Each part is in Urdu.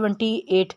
28।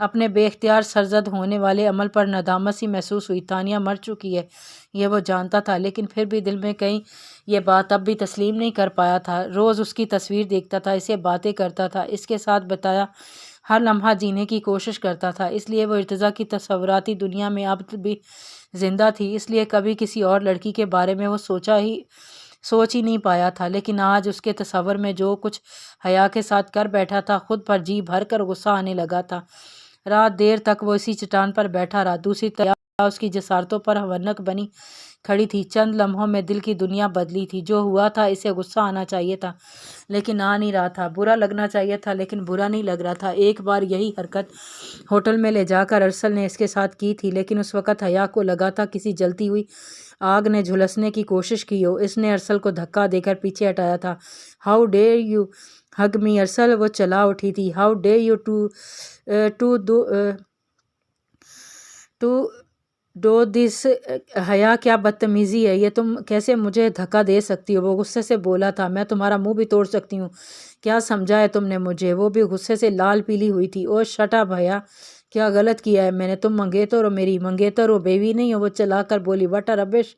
اپنے بے اختیار سرزد ہونے والے عمل پر ندامت سی محسوس ہوئی۔ تانیہ مر چکی ہے، یہ وہ جانتا تھا، لیکن پھر بھی دل میں کہیں یہ بات اب بھی تسلیم نہیں کر پایا تھا۔ روز اس کی تصویر دیکھتا تھا، اسے باتیں کرتا تھا، اس کے ساتھ بتایا ہر لمحہ جینے کی کوشش کرتا تھا۔ اس لیے وہ ارتضیٰ کی تصوراتی دنیا میں اب بھی زندہ تھی، اس لیے کبھی کسی اور لڑکی کے بارے میں وہ سوچ ہی نہیں پایا تھا۔ لیکن آج اس کے تصور میں جو کچھ حیا کے ساتھ کر بیٹھا تھا، خود پر جی بھر کر غصہ آنے لگا تھا۔ رات دیر تک وہ اسی چٹان پر بیٹھا رہا، دوسری طرف اس کی جسارتوں پر ونک بنی کھڑی تھی۔ چند لمحوں میں دل کی دنیا بدلی تھی۔ جو ہوا تھا اسے غصہ آنا چاہیے تھا، لیکن آ نہیں رہا تھا۔ برا لگنا چاہیے تھا، لیکن برا نہیں لگ رہا تھا۔ ایک بار یہی حرکت ہوٹل میں لے جا کر ارسل نے اس کے ساتھ کی تھی، لیکن اس وقت حیا کو لگا تھا کسی جلتی ہوئی آگ نے جھلسنے کی کوشش کی ہو۔ اس نے ارسل کو دھکا دے کر پیچھے ہٹایا تھا۔ How dare you hug me Arsal! وہ چلا اٹھی تھی۔ How dare you to do this! Haya, کیا بدتمیزی ہے یہ! تم کیسے مجھے دھکا دے سکتی ہو؟ وہ غصے سے بولا تھا۔ میں تمہارا منہ بھی توڑ سکتی ہوں۔ کیا سمجھا ہے تم نے مجھے؟ وہ بھی غصے سے لال پیلی ہوئی تھی۔ او شٹ اپ حیا! کیا غلط کیا ہے میں نے؟ تم منگیتر ہو، میری منگیتر ہو، بیوی نہیں ہو! وہ چلا کر بولی۔ وٹ ربش!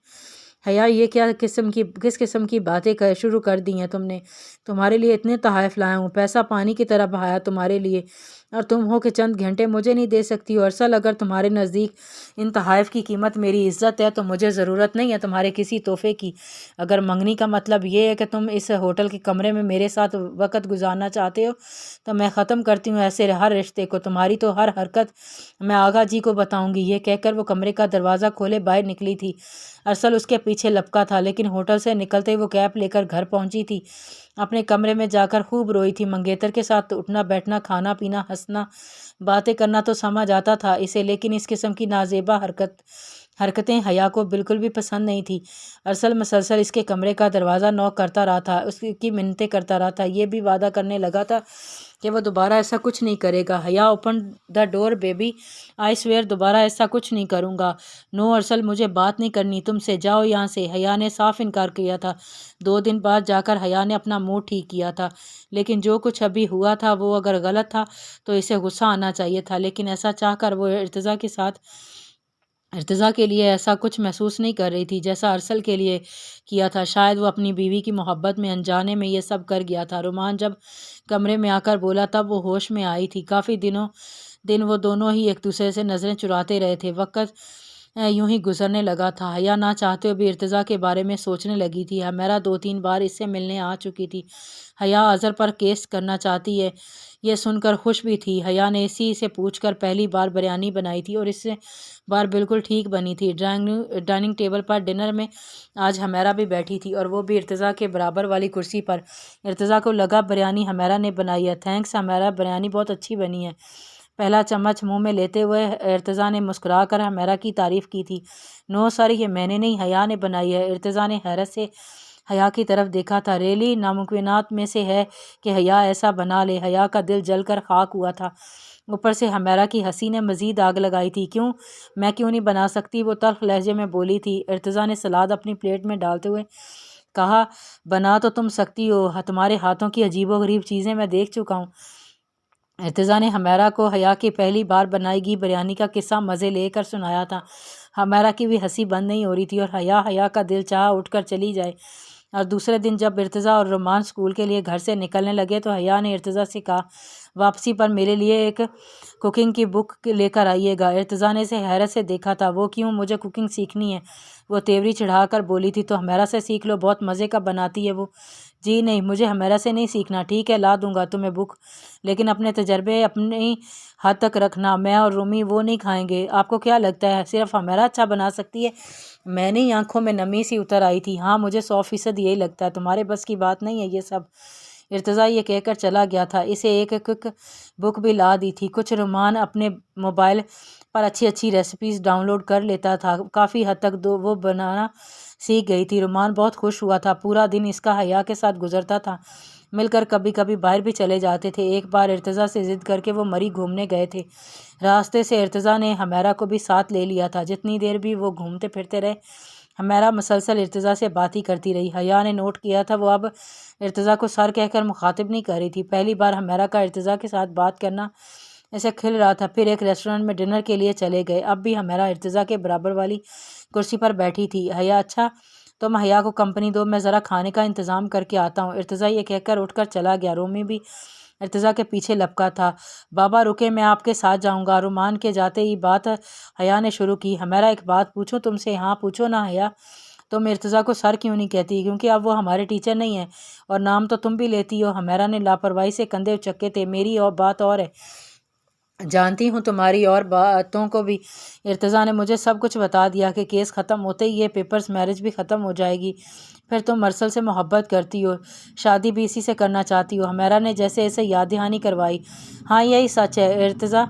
حیا، یہ کس قسم کی باتیں شروع کر دی ہیں تم نے؟ تمہارے لیے اتنے تحائف لایا ہوں، پیسہ پانی کی طرح بہایا تمہارے لیے، اور تم ہو کہ چند گھنٹے مجھے نہیں دے سکتی ہو؟ ارسل، اگر تمہارے نزدیک ان تحائف کی قیمت میری عزت ہے تو مجھے ضرورت نہیں ہے تمہارے کسی تحفے کی۔ اگر منگنی کا مطلب یہ ہے کہ تم اس ہوٹل کے کمرے میں میرے ساتھ وقت گزارنا چاہتے ہو تو میں ختم کرتی ہوں ایسے ہر رشتے کو۔ تمہاری تو ہر حرکت میں آغا جی کو بتاؤں گی۔ یہ کہہ کر وہ کمرے کا دروازہ کھولے باہر نکلی تھی۔ ارسل اس کے پیچھے لپکا تھا، لیکن ہوٹل سے نکلتے ہی وہ کیب لے کر گھر پہنچی تھی۔ اپنے کمرے میں جا کر خوب روئی تھی۔ منگیتر کے ساتھ اٹھنا بیٹھنا، کھانا پینا، ہنسنا باتیں کرنا تو سمجھ آتا تھا اسے، لیکن اس قسم کی نازیبا حرکتیں حیا کو بالکل بھی پسند نہیں تھی۔ ارسل مسلسل اس کے کمرے کا دروازہ نوک کرتا رہا تھا، اس کی منتیں کرتا رہا تھا، یہ بھی وعدہ کرنے لگا تھا کہ وہ دوبارہ ایسا کچھ نہیں کرے گا۔ حیا، open the door baby! I swear دوبارہ ایسا کچھ نہیں کروں گا۔ نو ارسل، مجھے بات نہیں کرنی تم سے، جاؤ یہاں سے۔ حیا نے صاف انکار کیا تھا۔ 2 دن بعد جا کر حیا نے اپنا موڈ ٹھیک کیا تھا، لیکن جو کچھ ابھی ہوا تھا وہ اگر غلط تھا تو اسے غصہ آنا چاہیے تھا، لیکن ایسا چاہ کر وہ ارتضیٰ کے لیے ایسا کچھ محسوس نہیں کر رہی تھی جیسا ارسل کے لیے کیا تھا۔ شاید وہ اپنی بیوی کی محبت میں انجانے میں یہ سب کر گیا تھا۔ رومان جب کمرے میں آ کر بولا تب وہ ہوش میں آئی تھی۔ کافی دن وہ دونوں ہی ایک دوسرے سے نظریں چراتے رہے تھے۔ وقت یوں ہی گزرنے لگا تھا۔ حیا نہ چاہتے ہوئے بھی ارتضیٰ کے بارے میں سوچنے لگی تھی۔ ہمیرا 2-3 بار اس سے ملنے آ چکی تھی۔ حیا اظہر پر کیس کرنا چاہتی ہے، یہ سن کر خوش بھی تھی۔ حیا نے اسی سے پوچھ کر پہلی بار بریانی بنائی تھی اور اس بار بالکل ٹھیک بنی تھی۔ ڈائننگ ٹیبل پر ڈنر میں آج ہمیرا بھی بیٹھی تھی، اور وہ بھی ارتضیٰ کے برابر والی کرسی پر۔ ارتضیٰ کو لگا بریانی ہمیرا نے بنائی ہے۔ تھینکس ہمیرا، بریانی بہت اچھی بنی ہے۔ پہلا چمچ منہ میں لیتے ہوئے ارتضیٰ نے مسکرا کر ہمیرا کی تعریف کی تھی۔ نو سر، یہ میں نے نہیں، حیا نے بنائی ہے۔ ارتضیٰ نے حیرت سے حیا کی طرف دیکھا تھا۔ ریلی! ناممکنات میں سے ہے کہ حیا ایسا بنا لے۔ حیا کا دل جل کر خاک ہوا تھا۔ اوپر سے ہمیرا کی ہنسی نے مزید آگ لگائی تھی۔ میں کیوں نہیں بنا سکتی؟ وہ تلخ لہجے میں بولی تھی۔ ارتضیٰ نے سلاد اپنی پلیٹ میں ڈالتے ہوئے کہا، بنا تو تم سکتی ہو، تمہارے ہاتھوں کی عجیب و غریب چیزیں میں دیکھ چکا ہوں۔ ارتضیٰ نے ہمیرا کو حیا کی پہلی بار بنائی گئی بریانی کا قصہ مزے لے کر سنایا تھا۔ ہمیرا کی بھی ہنسی بند نہیں ہو رہی تھی، اور حیا کا دل چاہا اٹھ کر چلی جائے۔ اور دوسرے دن جب ارتضیٰ اور رومان اسکول کے لیے گھر سے نکلنے لگے تو حیا نے ارتضیٰ سے کہا، واپسی پر میرے لیے ایک کوکنگ کی بک لے کر آئیے گا۔ ارتضیٰ نے اسے حیرت سے دیکھا تھا۔ وہ کیوں؟ مجھے کوکنگ سیکھنی ہے، وہ تیوری چڑھا کر بولی تھی۔ تو ہمیرا سے سیکھ لو، بہت مزے کا بناتی ہے وہ۔ جی نہیں، مجھے ہمیرا سے نہیں سیکھنا۔ ٹھیک ہے، لا دوں گا تمہیں بک، لیکن اپنے تجربے اپنی حد تک رکھنا۔ میں اور رومی وہ نہیں کھائیں گے۔ آپ کو کیا لگتا ہے صرف ہمیرا اچھا بنا سکتی ہے؟ میں نہیں، آنکھوں میں نمی سی اتر آئی تھی۔ ہاں، مجھے 100% یہی لگتا ہے، تمہارے بس کی بات نہیں ہے یہ سب۔ ارتضیٰ یہ کہہ کر چلا گیا تھا۔ اسے ایک کک بک بھی لا دی تھی۔ کچھ رومان اپنے موبائل پر اچھی ریسیپیز ڈاؤن لوڈ کر لیتا تھا، کافی حد تک وہ بنانا سیکھ گئی تھی۔ رومان بہت خوش ہوا تھا۔ پورا دن اس کا حیا کے ساتھ گزرتا تھا، مل کر کبھی کبھی باہر بھی چلے جاتے تھے۔ ایک بار ارتضیٰ سے ضد کر کے وہ مری گھومنے گئے تھے۔ راستے سے ارتضیٰ نے ہمیرا کو بھی ساتھ لے لیا تھا۔ جتنی دیر بھی وہ گھومتے پھرتے رہے، ہمیرا مسلسل ارتضیٰ سے بات ہی کرتی رہی۔ حیا نے نوٹ کیا تھا وہ اب ارتضیٰ کو سر کہہ کر مخاطب نہیں کر رہی تھی۔ پہلی بار ہمیرا کا ارتضیٰ کے ساتھ بات کرنا اسے کھل رہا تھا۔ پھر ایک ریسٹورنٹ میں ڈنر کے لیے چلے گئے۔ اب بھی ہمیرا ارتضیٰ کے برابر والی کرسی پر بیٹھی تھی۔ حیا اچھا تم حیا کو کمپنی دو، میں ذرا کھانے کا انتظام کر کے آتا ہوں۔ ارتضیٰ یہ کہہ کر اٹھ کر چلا گیا۔ رومی بھی ارتضیٰ کے پیچھے لپکا تھا۔ بابا رکے، میں آپ کے ساتھ جاؤں گا۔ رومان کے جاتے ہی بات حیا نے شروع کی۔ ہمیرا ایک بات پوچھوں تم سے؟ ہاں پوچھو نا حیا۔ تم ارتضیٰ کو سر کیوں نہیں کہتی؟ کیونکہ اب وہ ہمارے ٹیچر نہیں ہیں، اور نام تو تم بھی لیتی ہو۔ ہمیرا نے لاپرواہی سے کندھے اچکے تھے۔ میری اور بات اور ہے، جانتی ہوں تمہاری اور باتوں کو بھی۔ ارتضیٰ نے مجھے سب کچھ بتا دیا کہ کیس ختم ہوتے ہی یہ پیپرز میرج بھی ختم ہو جائے گی۔ پھر تم مرسل سے محبت کرتی ہو، شادی بھی اسی سے کرنا چاہتی ہو۔ ہمیرا نے جیسے ایسے یاد دہانی کروائی۔ ہاں یہی سچ ہے، ارتضیٰ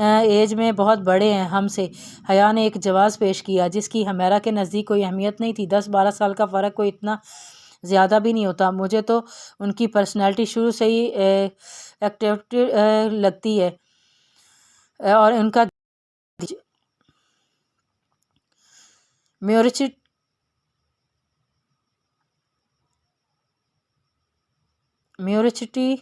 ایج میں بہت بڑے ہیں ہم سے۔ حیا نے ایک جواز پیش کیا جس کی ہمیرا کے نزدیک کوئی اہمیت نہیں تھی۔ 10-12 سال کا فرق کوئی اتنا زیادہ بھی نہیں ہوتا۔ مجھے تو ان کی پرسنالٹی شروع سے ہی ایٹریکٹیو لگتی ہے، اور ان کا میورچٹی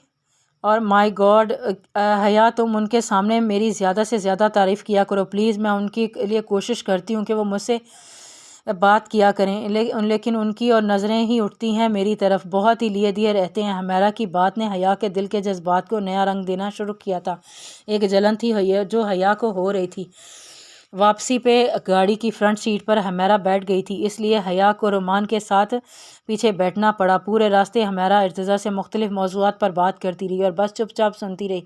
اور مائی گاڈ حیا، تم ان کے سامنے میری زیادہ سے زیادہ تعریف کیا کرو پلیز۔ میں ان کے لیے کوشش کرتی ہوں کہ وہ مجھ سے بات کیا کریں، لیکن ان کی اور نظریں ہی اٹھتی ہیں میری طرف، بہت ہی لیے دیے رہتے ہیں۔ ہمیرا کی بات نے حیا کے دل کے جذبات کو نیا رنگ دینا شروع کیا تھا۔ ایک جلن تھی جو حیا کو ہو رہی تھی۔ واپسی پہ گاڑی کی فرنٹ سیٹ پر ہمیرا بیٹھ گئی تھی، اس لیے حیا کو رومان کے ساتھ پیچھے بیٹھنا پڑا۔ پورے راستے ہمیرا ارتضیٰ سے مختلف موضوعات پر بات کرتی رہی اور بس چپ چاپ سنتی رہی۔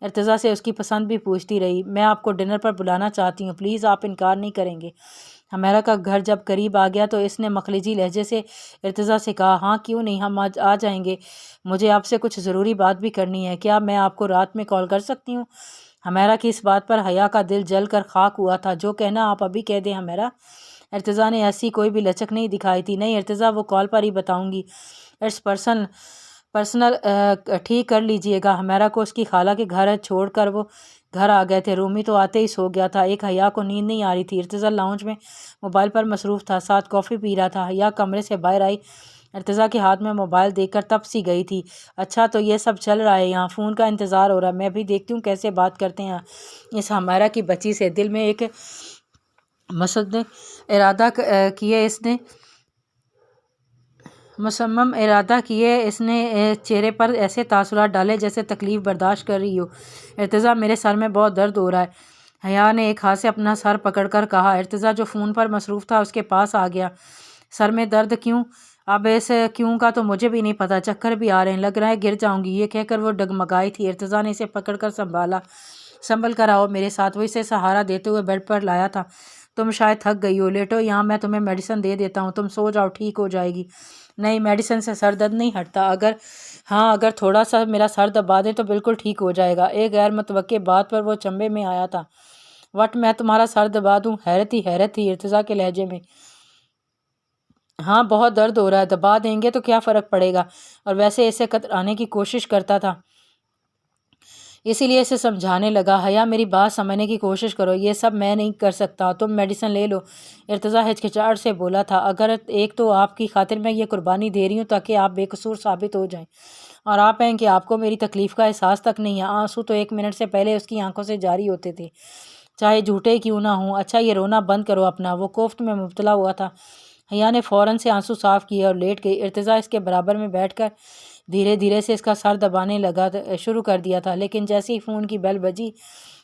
ارتضیٰ سے اس کی پسند بھی پوچھتی رہی۔ میں آپ کو ڈنر پر بلانا چاہتی ہوں، پلیز آپ انکار نہیں کریں گے؟ ہمیرا کا گھر جب قریب آ گیا تو اس نے مخلجی لہجے سے ارتضیٰ سے کہا، ہاں کیوں نہیں، ہم آج آ جائیں گے، مجھے آپ سے کچھ ضروری بات بھی کرنی ہے۔ کیا میں آپ کو رات میں کال کر سکتی ہوں؟ ہمیرا کی اس بات پر حیا کا دل جل کر خاک ہوا تھا۔ جو کہنا آپ ابھی کہہ دیں ہمیرا۔ ارتضیٰ نے ایسی کوئی بھی لچک نہیں دکھائی تھی۔ نہیں ارتضیٰ، وہ کال پر ہی بتاؤں گی، اٹس پرسنل، ٹھیک کر لیجئے گا۔ ہمیرا کو اس کی خالہ کے گھر چھوڑ کر وہ گھر آ گئے تھے۔ رومی تو آتے ہی سو گیا تھا۔ ایک حیا کو نیند نہیں آ رہی تھی۔ ارتضیٰ لاؤنج میں موبائل پر مصروف تھا، ساتھ کافی پی رہا تھا۔ حیا کمرے سے باہر آئی، ارتضیٰ کے ہاتھ میں موبائل دیکھ کر تپ سی گئی تھی۔ اچھا تو یہ سب چل رہا ہے یہاں، فون کا انتظار ہو رہا ہے، میں بھی دیکھتی ہوں کیسے بات کرتے ہیں اس ہمیرا کی بچی سے۔ دل میں ایک مصمم ارادہ کیے اس نے چہرے پر ایسے تاثرات ڈالے جیسے تکلیف برداشت کر رہی ہو۔ ارتضیٰ، میرے سر میں بہت درد ہو رہا ہے، حیا نے ایک ہاتھ سے اپنا سر پکڑ کر کہا۔ ارتضیٰ جو فون پر مصروف تھا اس کے پاس آ گیا۔ سر میں درد کیوں؟ اب اس کیوں کا تو مجھے بھی نہیں پتا، چکر بھی آ رہے ہیں، لگ رہا ہے گر جاؤں گی، یہ کہہ کر وہ ڈگمگائی تھی۔ ارتضیٰ نے اسے پکڑ کر سنبھل کر آؤ میرے ساتھ، وہ اسے سہارا دیتے ہوئے بیڈ پر لایا تھا۔ تم شاید تھک گئی ہو، لیٹو یہاں، میں تمہیں میڈیسن دے دیتا ہوں، تم سو جاؤ، ٹھیک ہو جائے گی۔ نہیں، میڈیسن سے سر درد نہیں ہٹتا، اگر تھوڑا سا میرا سر دبا دیں تو بالکل ٹھیک ہو جائے گا۔ ایک غیر متوقع بات پر وہ چنبے میں آیا تھا۔ وٹ، میں تمہارا سر دبا دوں؟ حیرت تھی ارتضیٰ کے لہجے میں۔ ہاں بہت درد ہو رہا ہے، دبا دیں گے تو کیا فرق پڑے گا، اور ویسے اسے کترانے کی کوشش کرتا تھا، اسی لیے اسے سمجھانے لگا۔ حیا میری بات سمجھنے کی کوشش کرو، یہ سب میں نہیں کر سکتا، تم میڈیسن لے لو۔ ارتضیٰ ہچکچاہٹ سے بولا تھا، اگر ایک تو آپ کی خاطر میں یہ قربانی دے رہی ہوں تاکہ آپ بے قصور ثابت ہو جائیں، اور آپ ہیں کہ آپ کو میری تکلیف کا احساس تک نہیں ہے۔ آنسو تو 1 منٹ سے پہلے اس کی آنکھوں سے جاری ہوتے تھے، چاہے جھوٹے کیوں نہ ہوں۔ اچھا یہ رونا بند کرو اپنا، وہ کوفت میں مبتلا ہوا تھا۔ حیا نے فوراً سے آنسو صاف کیے اور لیٹ گئی۔ ارتضیٰ اس کے برابر میں بیٹھ کر دھیرے دھیرے سے اس کا سر دبانے شروع کر دیا تھا، لیکن جیسے ہی فون کی بیل بجی،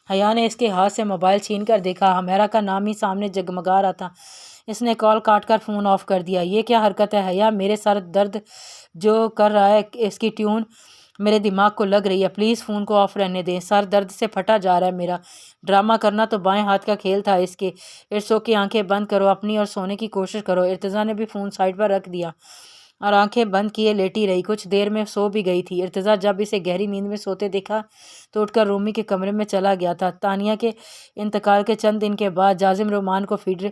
حیا نے اس کے ہاتھ سے موبائل چھین کر دیکھا، ہمیرا کا نام ہی سامنے جگمگا رہا تھا۔ اس نے کال کاٹ کر فون آف کر دیا۔ یہ کیا حرکت ہے حیا؟ میرے سر درد جو کر رہا ہے اس کی ٹیون میرے دماغ کو لگ رہی ہے، پلیز فون کو آف رہنے دیں، سر درد سے پھٹا جا رہا ہے میرا۔ ڈرامہ کرنا تو بائیں ہاتھ کا کھیل تھا اس کے۔ اٹس اوکے، آنکھیں بند کرو اپنی اور سونے کی کوشش کرو۔ ارتضیٰ نے بھی فون سائڈ پر رکھ دیا اور آنکھیں بند کیے لیٹی رہی، کچھ دیر میں سو بھی گئی تھی۔ ارتضیٰ جب اسے گہری نیند میں سوتے دیکھا تو اٹھ کر رومی کے کمرے میں چلا گیا تھا۔ تانیہ کے انتقال کے چند دن کے بعد جازم رومان کو فیڈر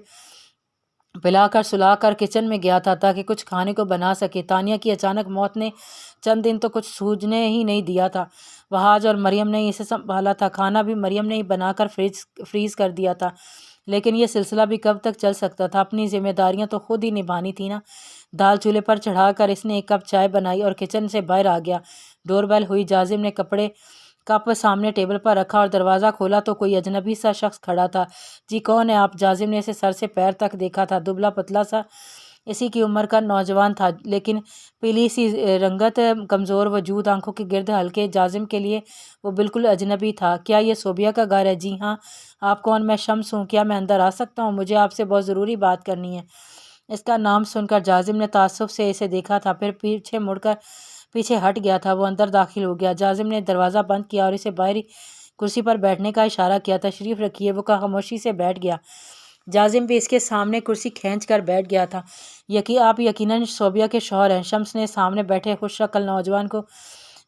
پلا کر سلا کر کچن میں گیا تھا تاکہ کچھ کھانے کو بنا سکے۔ تانیہ کی اچانک موت نے چند دن تو کچھ سوجنے ہی نہیں دیا تھا۔ وہاج اور مریم نے اسے سنبھالا تھا، کھانا بھی مریم نے ہی بنا کر فریز کر دیا تھا، لیکن یہ سلسلہ بھی کب تک چل سکتا تھا؟ اپنی ذمہ داریاں تو خود ہی نبھانی تھی نا۔ دال چولہے پر چڑھا کر اس نے 1 کپ چائے بنائی اور کچن سے باہر آ گیا۔ ڈور بیل ہوئی، جازم نے کپڑے کپ سامنے ٹیبل پر رکھا اور دروازہ کھولا تو کوئی اجنبی سا شخص کھڑا تھا۔ جی کون ہے آپ؟ جازم نے اسے سر سے پیر تک دیکھا تھا، دبلا پتلا سا اسی کی عمر کا نوجوان تھا، لیکن پیلی سی رنگت، کمزور وجود، آنکھوں کے گرد ہلکے۔ جازم کے لیے وہ بالکل اجنبی تھا۔ کیا یہ صوبیہ کا گھر ہے؟ جی ہاں۔ آپ کون؟ میں شمس ہوں۔ کیا میں اندر آ سکتا ہوں؟ مجھے آپ سے بہت ضروری بات کرنی ہے۔ اس کا نام سن کر جازم نے تعصب سے اسے دیکھا تھا، پھر پیچھے مڑ کر پیچھے ہٹ گیا تھا۔ وہ اندر داخل ہو گیا۔ جازم نے دروازہ بند کیا اور اسے باہری کرسی پر بیٹھنے کا اشارہ کیا۔ تشریف رکھیے۔ وہ خاموشی سے بیٹھ گیا۔ جازم بھی اس کے سامنے کرسی کھینچ کر بیٹھ گیا تھا۔ آپ یقیناً صوبیہ کے شوہر ہیں؟ شمس نے سامنے بیٹھے خوش شکل نوجوان کو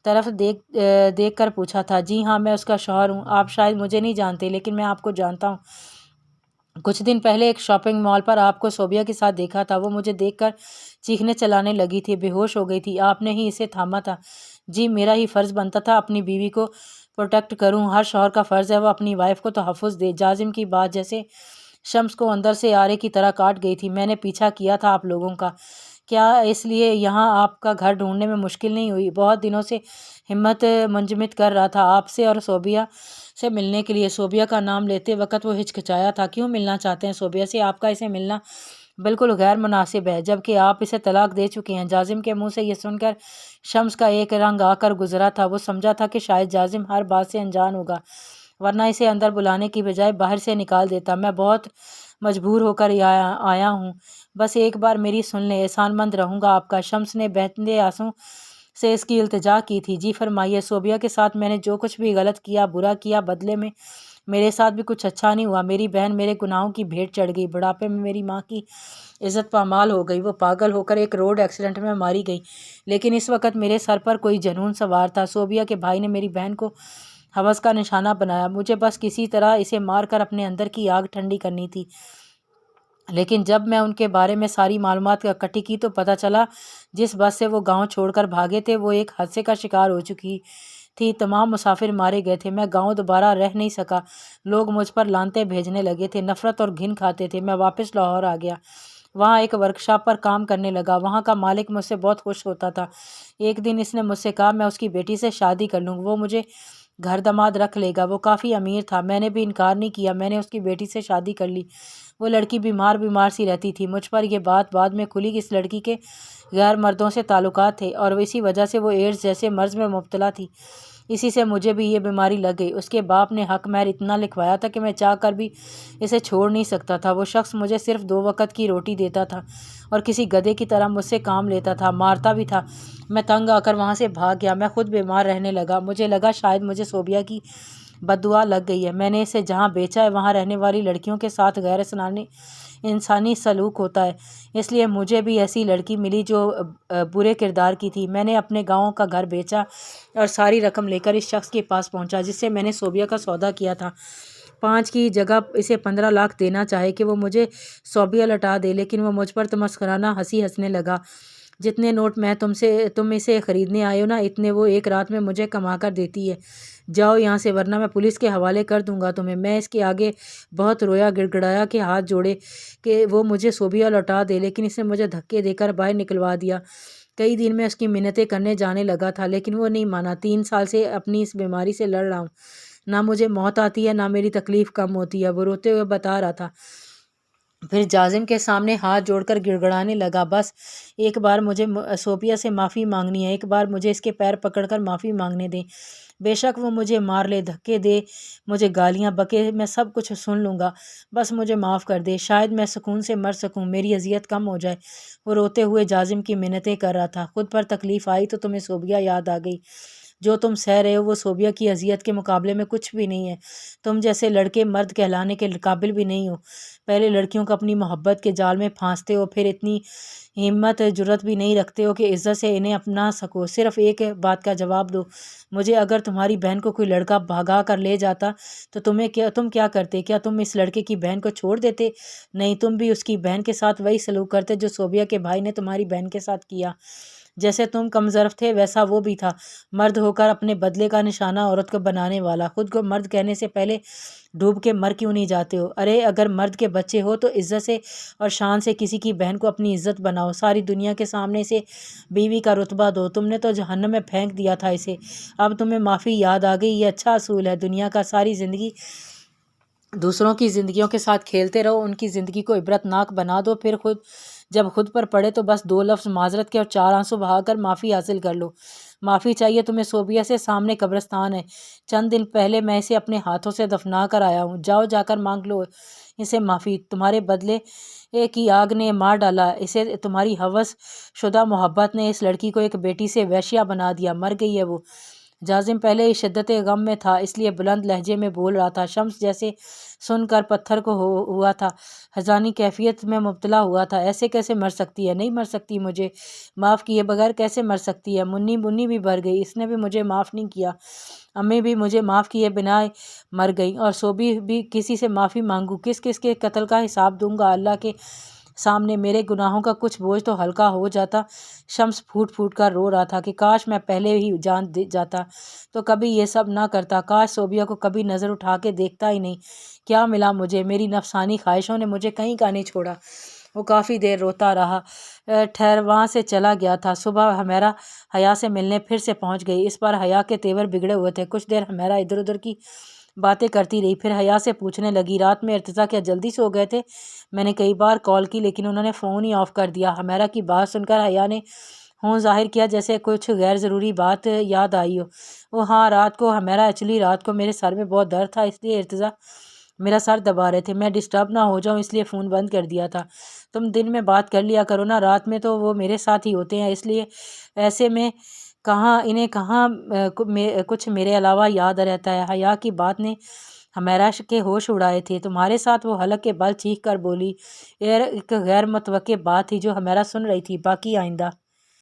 طرف دیکھ کر پوچھا تھا۔ جی ہاں، میں اس کا شوہر ہوں۔ آپ شاید مجھے نہیں جانتے، لیکن میں آپ کو جانتا ہوں۔ کچھ دن پہلے ایک شاپنگ مال پر آپ کو صوبیہ کے ساتھ دیکھا تھا۔ وہ مجھے دیکھ کر چیخنے چلانے لگی تھی، بے ہوش ہو گئی تھی۔ آپ نے ہی اسے تھاما تھا۔ جی، میرا ہی فرض بنتا تھا اپنی بیوی کو پروٹیکٹ کروں۔ ہر شوہر کا فرض ہے وہ اپنی وائف کو تحفظ دے۔ جازم کی بات جیسے شمس کو اندر سے آرے کی طرح کاٹ گئی تھی۔ میں نے پیچھا کیا تھا آپ لوگوں کا۔ کیا اس لیے یہاں آپ کا گھر ڈھونڈنے میں مشکل نہیں ہوئی؟ بہت دنوں سے ہمت منجمد کر رہا تھا آپ سے اور صوبیہ سے ملنے کے لیے۔ صوبیہ کا نام لیتے وقت وہ ہچکچایا تھا۔ کیوں ملنا چاہتے ہیں صوبیہ سے؟ آپ کا اسے ملنا بالکل غیر مناسب ہے، جبکہ آپ اسے طلاق دے چکے ہیں۔ جازم کے منہ سے یہ سن کر شمس کا ایک رنگ آ کر گزرا تھا۔ وہ سمجھا تھا کہ شاید جازم ہر بات سے انجان ہوگا، ورنہ اسے اندر بلانے کی بجائے باہر سے نکال دیتا۔ میں بہت مجبور ہو کر آیا ہوں، بس ایک بار میری سن لیں، احسان مند رہوں گا آپ کا۔ شمس نے بہتے آنسوں سے اس کی التجا کی تھی۔ جی فرمائیے۔ صوبیہ کے ساتھ میں نے جو کچھ بھی غلط کیا، برا کیا، بدلے میں میرے ساتھ بھی کچھ اچھا نہیں ہوا۔ میری بہن میرے گناہوں کی بھیٹ چڑھ گئی۔ بڑھاپے میں میری ماں کی عزت پامال ہو گئی۔ وہ پاگل ہو کر ایک روڈ ایکسیڈنٹ میں ماری گئی، لیکن اس وقت میرے سر پر کوئی جنون سوار تھا۔ صوبیہ کے بھائی نے میری بہن کو ہوس کا نشانہ بنایا۔ مجھے بس کسی طرح اسے مار کر اپنے اندر کی آگ ٹھنڈی کرنی تھی، لیکن جب میں ان کے بارے میں ساری معلومات اکٹھی کی تو پتہ چلا جس بس سے وہ گاؤں چھوڑ کر بھاگے تھے وہ ایک حادثے کا شکار ہو چکی تھی۔ تمام مسافر مارے گئے تھے۔ میں گاؤں دوبارہ رہ نہیں سکا۔ لوگ مجھ پر لعنتیں بھیجنے لگے تھے، نفرت اور گھن کھاتے تھے۔ میں واپس لاہور آ گیا، وہاں ایک ورکشاپ پر کام کرنے لگا۔ وہاں کا مالک مجھ سے بہت خوش ہوتا تھا۔ ایک دن اس نے مجھ سے کہا میں اس کی بیٹی سے شادی کر لوں، وہ مجھے گھر داماد رکھ لے گا۔ وہ کافی امیر تھا۔ میں نے بھی انکار نہیں کیا۔ میں نے اس کی بیٹی سے شادی کر لی۔ وہ لڑکی بیمار سی رہتی تھی۔ مجھ پر یہ بات بعد میں کھلی کہ اس لڑکی کے غیر مردوں سے تعلقات تھے اور اسی وجہ سے وہ ایڈز جیسے مرض میں مبتلا تھی۔ اسی سے مجھے بھی یہ بیماری لگ گئی۔ اس کے باپ نے حق مہر اتنا لکھوایا تھا کہ میں چاہ کر بھی اسے چھوڑ نہیں سکتا تھا۔ وہ شخص مجھے صرف 2 وقت کی روٹی دیتا تھا اور کسی گدھے کی طرح مجھ سے کام لیتا تھا، مارتا بھی تھا۔ میں تنگ آ کر وہاں سے بھاگ گیا۔ میں خود بیمار رہنے لگا۔ مجھے لگا شاید مجھے صوبیہ کی بد دعا لگ گئی ہے۔ میں نے اسے جہاں بیچا ہے وہاں رہنے والی لڑکیوں کے ساتھ غیر انسانی سلوک ہوتا ہے، اس لیے مجھے بھی ایسی لڑکی ملی جو برے کردار کی تھی۔ میں نے اپنے گاؤں کا گھر بیچا اور ساری رقم لے کر اس شخص کے پاس پہنچا جس سے میں نے صوبیہ کا سودا کیا تھا۔ 5 کی جگہ اسے 15 لاکھ دینا چاہے کہ وہ مجھے صوبیہ لوٹا دے، لیکن وہ مجھ پر تمسخرانہ ہنسنے لگا۔ جتنے نوٹ میں تم اسے خریدنے آئے ہو نا، اتنے وہ ایک رات میں مجھے کما کر دیتی ہے۔ جاؤ یہاں سے ورنہ میں پولیس کے حوالے کر دوں گا تمہیں۔ میں اس کے آگے بہت رویا، گڑ گڑایا کہ ہاتھ جوڑے کہ وہ مجھے صوبیہ لوٹا دے، لیکن اس نے مجھے دھکے دے کر باہر نکلوا دیا۔ کئی دن میں اس کی منتیں کرنے جانے لگا تھا، لیکن وہ نہیں مانا۔ 3 سال سے اپنی اس بیماری سے لڑ رہا ہوں، نہ مجھے موت آتی ہے نہ میری تکلیف کم ہوتی ہے، وہ روتے ہوئے بتا رہا تھا۔ پھر جازم کے سامنے ہاتھ جوڑ کر گڑ گڑانے لگا، بس ایک بار مجھے صوبیہ سے معافی مانگنی ہے، ایک بار مجھے اس کے پیر پکڑ کر معافی مانگنے دیں۔ بے شک وہ مجھے مار لے، دھکے دے، مجھے گالیاں بکے، میں سب کچھ سن لوں گا، بس مجھے معاف کر دے، شاید میں سکون سے مر سکوں، میری اذیت کم ہو جائے۔ وہ روتے ہوئے جازم کی منتیں کر رہا تھا۔ خود پر تکلیف آئی تو تمہیں صوبیہ یاد آ گئی۔ جو تم سہ رہے ہو وہ صوبیہ کی اذیت کے مقابلے میں کچھ بھی نہیں ہے۔ تم جیسے لڑکے مرد کہلانے کے قابل بھی نہیں ہو۔ پہلے لڑکیوں کو اپنی محبت کے جال میں پھانستے ہو، پھر اتنی ہمت جرأت بھی نہیں رکھتے ہو کہ عزت سے انہیں اپنا سکو۔ صرف ایک بات کا جواب دو مجھے، اگر تمہاری بہن کو کوئی لڑکا بھگا کر لے جاتا تو تم کیا کرتے؟ کیا تم اس لڑکے کی بہن کو چھوڑ دیتے؟ نہیں، تم بھی اس کی بہن کے ساتھ وہی سلوک کرتے جو صوبیہ کے بھائی نے تمہاری بہن کے ساتھ کیا۔ جیسے تم کم ظرف تھے ویسا وہ بھی تھا، مرد ہو کر اپنے بدلے کا نشانہ عورت کو بنانے والا۔ خود کو مرد کہنے سے پہلے ڈوب کے مر کیوں نہیں جاتے ہو؟ ارے اگر مرد کے بچے ہو تو عزت سے اور شان سے کسی کی بہن کو اپنی عزت بناؤ، ساری دنیا کے سامنے اسے بیوی کا رتبہ دو۔ تم نے تو جہنم میں پھینک دیا تھا اسے، اب تمہیں معافی یاد آ گئی؟ یہ اچھا اصول ہے دنیا کا۔ ساری زندگی دوسروں کی زندگیوں کے ساتھ کھیلتے رہو، ان کی زندگی کو عبرت ناک بنا دو، پھر جب خود پر پڑے تو بس 2 لفظ معذرت کے اور 4 آنسو بہا کر معافی حاصل کر لو۔ معافی چاہیے تمہیں صوبیہ سے، سامنے قبرستان ہے، چند دن پہلے میں اسے اپنے ہاتھوں سے دفنا کر آیا ہوں، جاؤ جا کر مانگ لو اسے معافی۔ تمہارے بدلے کی آگ نے مار ڈالا اسے، تمہاری ہوس شدہ محبت نے اس لڑکی کو ایک بیٹی سے ویشیا بنا دیا، مر گئی ہے وہ۔ جازم پہلے ہی شدت غم میں تھا، اس لیے بلند لہجے میں بول رہا تھا، شمس جیسے سن کر پتھر کو ہوا تھا، حزانی کیفیت میں مبتلا ہوا تھا۔ ایسے کیسے مر سکتی ہے؟ نہیں مر سکتی، مجھے معاف کیے بغیر کیسے مر سکتی ہے؟ منی بھی مر گئی، اس نے بھی مجھے معاف نہیں کیا، امی بھی مجھے معاف کیے بنا مر گئی، اور صوبی بھی۔ کسی سے معافی مانگوں؟ کس کس کے قتل کا حساب دوں گا اللہ کے سامنے؟ میرے گناہوں کا کچھ بوجھ تو ہلکا ہو جاتا۔ شمس پھوٹ پھوٹ کر رو رہا تھا کہ کاش میں پہلے ہی جان جاتا تو کبھی یہ سب نہ کرتا، کاش صوبیہ کو کبھی نظر اٹھا کے دیکھتا ہی نہیں۔ کیا ملا مجھے؟ میری نفسانی خواہشوں نے مجھے کہیں کا نہیں چھوڑا۔ وہ کافی دیر روتا رہا، ٹھہر وہاں سے چلا گیا تھا۔ صبح حمیرہ حیا سے ملنے پھر سے پہنچ گئی، اس بار حیا کے تیور بگڑے ہوئے تھے۔ کچھ دیر حمیرہ ادھر ادھر کی باتیں کرتی رہی، پھر حیا سے پوچھنے لگی، رات میں ارتضیٰ کیا جلدی سو گئے تھے؟ میں نے کئی بار کال کی لیکن انہوں نے فون ہی آف کر دیا۔ حمیرہ کی بات سن کر حیا نے ہوں ظاہر کیا جیسے کچھ غیر ضروری بات یاد آئی ہو۔ وہ ہاں، رات کو حمیرہ، ایکچولی رات کو میرے سر میں بہت درد تھا، اس لیے ارتضیٰ میرا سر دبا رہے تھے، میں ڈسٹرب نہ ہو جاؤں اس لیے فون بند کر دیا تھا۔ تم دن میں بات کر لیا کرو نا، رات میں تو وہ میرے ساتھ ہی ہوتے ہیں، اس لیے ایسے میں انہیں کہاں کچھ میرے علاوہ یاد رہتا ہے۔ حیا کی بات نے حمیرہ کے ہوش اڑائے تھے۔ تمہارے ساتھ؟ وہ حلق کے بل چیخ کر بولی۔ ایک غیر متوقع بات تھی جو حمیرہ سن رہی تھی۔ باقی آئندہ